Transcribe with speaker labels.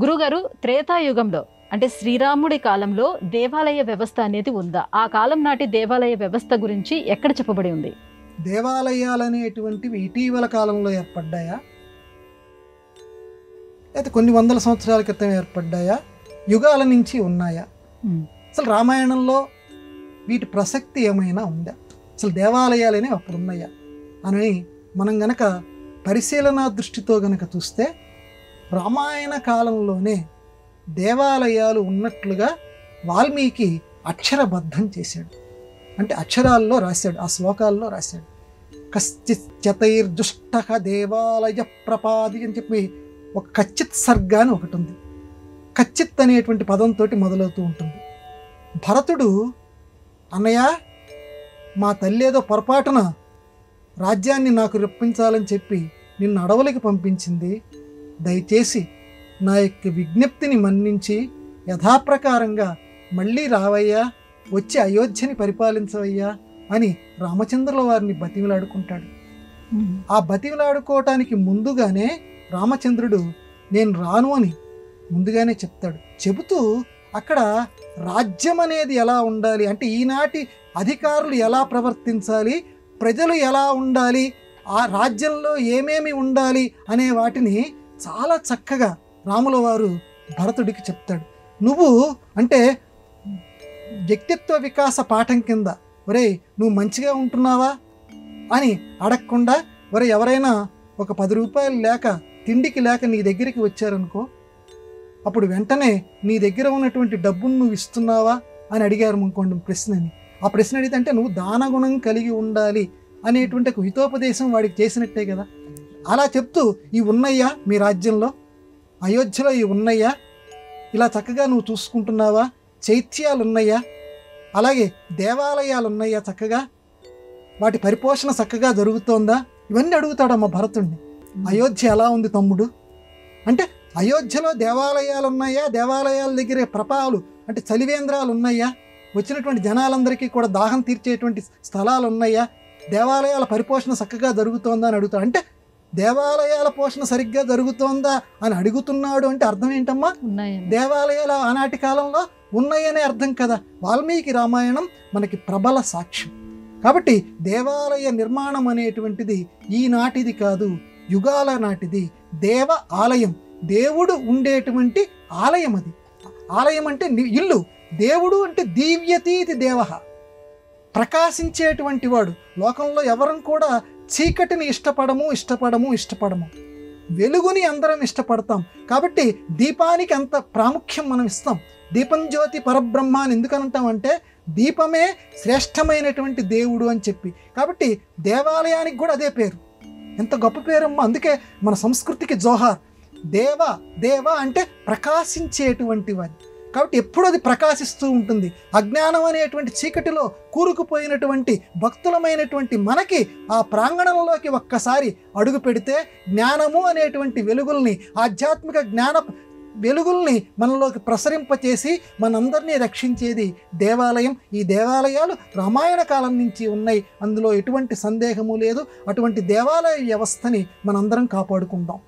Speaker 1: గురుగారు, త్రేతాయుగంలో అంటే శ్రీరాముడి కాలంలో దేవాలయ వ్యవస్థ అనేది ఉందా? ఆ కాలం నాటి దేవాలయ వ్యవస్థ గురించి ఎక్కడ చెప్పబడి ఉంది?
Speaker 2: దేవాలయాలు అనేటువంటివి ఇటీవల కాలంలో ఏర్పడ్డాయా, అయితే కొన్ని వందల సంవత్సరాల క్రితం ఏర్పడ్డాయా, యుగాల నుంచి ఉన్నాయా? అసలు రామాయణంలో వీటి ప్రసక్తి ఏమైనా ఉందా? అసలు దేవాలయాలు అనేవి అప్పుడు ఉన్నాయా అని మనం గనక పరిశీలనా దృష్టితో గనక చూస్తే రామాయణ కాలంలోనే దేవాలయాలు ఉన్నట్లుగా వాల్మీకి అక్షరబద్ధం చేశాడు. అంటే అక్షరాల్లో రాశాడు, ఆ శ్లోకాల్లో రాశాడు. కశ్చిచ్చతైర్జుష్టః దేవాలయ ప్రపాది అని చెప్పి ఒక కచ్చిత్ సర్గ అని ఒకటి ఉంది. కచ్చిత్ అనేటువంటి పదంతో మొదలవుతూ ఉంటుంది. భరతుడు, అన్నయ్య మా తల్లి ఏదో పొరపాటున రాజ్యాన్ని నాకు రప్పించాలని చెప్పి నిన్ను అడవులకి పంపించింది, దయచేసి నా యొక్క విజ్ఞప్తిని మన్నించి యథాప్రకారంగా మళ్ళీ రావయ్యా, వచ్చి అయోధ్యని పరిపాలించవయ్యా అని రామచంద్రుల వారిని బతిమిలాడుకుంటాడు. ఆ బతిమిలాడుకోవటానికి ముందుగానే రామచంద్రుడు నేను రాను అని ముందుగానే చెప్తాడు. చెబుతూ అక్కడ రాజ్యం అనేది ఎలా ఉండాలి, అంటే ఈనాటి అధికారులు ఎలా ప్రవర్తించాలి, ప్రజలు ఎలా ఉండాలి, ఆ రాజ్యంలో ఏమేమి ఉండాలి అనే వాటిని చాలా చక్కగా రాముల వారు భరతుడికి చెప్తాడు. నువ్వు అంటే వ్యక్తిత్వ వికాస పాఠం కింద, ఒరే నువ్వు మంచిగా ఉంటున్నావా అని అడగకుండా, ఒరే ఎవరైనా ఒక 10 రూపాయలు లేక తిండికి లేక నీ దగ్గరికి వచ్చారనుకో, అప్పుడు వెంటనే నీ దగ్గర ఉన్నటువంటి డబ్బును నువ్వు ఇస్తున్నావా అని అడిగారు అనుకోండి ప్రశ్నని. ఆ ప్రశ్న అడిగితే అంటే నువ్వు దానగుణం కలిగి ఉండాలి అనేటువంటి ఒక హితోపదేశం వాడికి చేసినట్టే కదా. అలా చెప్తూ ఇవి ఉన్నయ్యా మీ రాజ్యంలో, అయోధ్యలో ఇవి ఉన్నయ్యా, ఇలా చక్కగా నువ్వు చూసుకుంటున్నావా, చైత్యాలు ఉన్నాయా, అలాగే దేవాలయాలు ఉన్నాయా, చక్కగా వాటి పరిపోషణ చక్కగా జరుగుతోందా, ఇవన్నీ అడుగుతాడమ్మ భరతుడిని. అయోధ్య ఎలా ఉంది తమ్ముడు అంటే, అయోధ్యలో దేవాలయాలు ఉన్నాయా, దేవాలయాల దగ్గరే ప్రపాలు అంటే చలివేంద్రాలు ఉన్నాయా, వచ్చినటువంటి జనాలందరికీ కూడా దాహం తీర్చేటువంటి స్థలాలు ఉన్నాయా, దేవాలయాల పరిపోషణ చక్కగా జరుగుతోందా అని అడుగుతాడు. అంటే దేవాలయాల పోషణ సరిగ్గా జరుగుతోందా అని అడుగుతున్నాడు అంటే అర్థం ఏంటమ్మా, దేవాలయాలు ఆనాటి కాలంలో ఉన్నాయనే అర్థం కదా. వాల్మీకి రామాయణం మనకి ప్రబల సాక్ష్యం. కాబట్టి దేవాలయ నిర్మాణం అనేటువంటిది ఈనాటిది కాదు, యుగాల నాటిది. దేవ ఆలయం, దేవుడు ఉండేటువంటి ఆలయం. అది ఆలయం అంటే ఇల్లు, దేవుడు అంటే దివ్యతీతి దేవ, ప్రకాశించేటువంటి వాడు. లోకంలో ఎవరం కూడా చీకటిని ఇష్టపడము, వెలుగుని అందరం ఇష్టపడతాం. కాబట్టి దీపానికి అంత ప్రాముఖ్యం మనం ఇస్తాం. దీపం జ్యోతి పరబ్రహ్మ అని ఎందుకనంటామంటే దీపమే శ్రేష్టమైనటువంటి దేవుడు అని చెప్పి. కాబట్టి దేవాలయానికి కూడా అదే పేరు. ఎంత గొప్ప పేరమ్మా. అందుకే మన సంస్కృతికి జోహార్. దేవ అంటే ప్రకాశించేటువంటి వాడి. కాబట్టి ఎప్పుడు అది ప్రకాశిస్తూ ఉంటుంది. అజ్ఞానం అనేటువంటి చీకటిలో కూరుకుపోయినటువంటి భక్తులమైనటువంటి మనకి ఆ ప్రాంగణంలోకి ఒక్కసారి అడుగు పెడితే జ్ఞానము అనేటువంటి వెలుగుల్ని, ఆధ్యాత్మిక జ్ఞాన వెలుగుల్ని మనలోకి ప్రసరింపచేసి మనందరినీ రక్షించేది దేవాలయం. ఈ దేవాలయాలు రామాయణ కాలం నుంచి ఉన్నాయి, అందులో ఎటువంటి సందేహము లేదు. అటువంటి దేవాలయ వ్యవస్థని మనందరం కాపాడుకుందాం.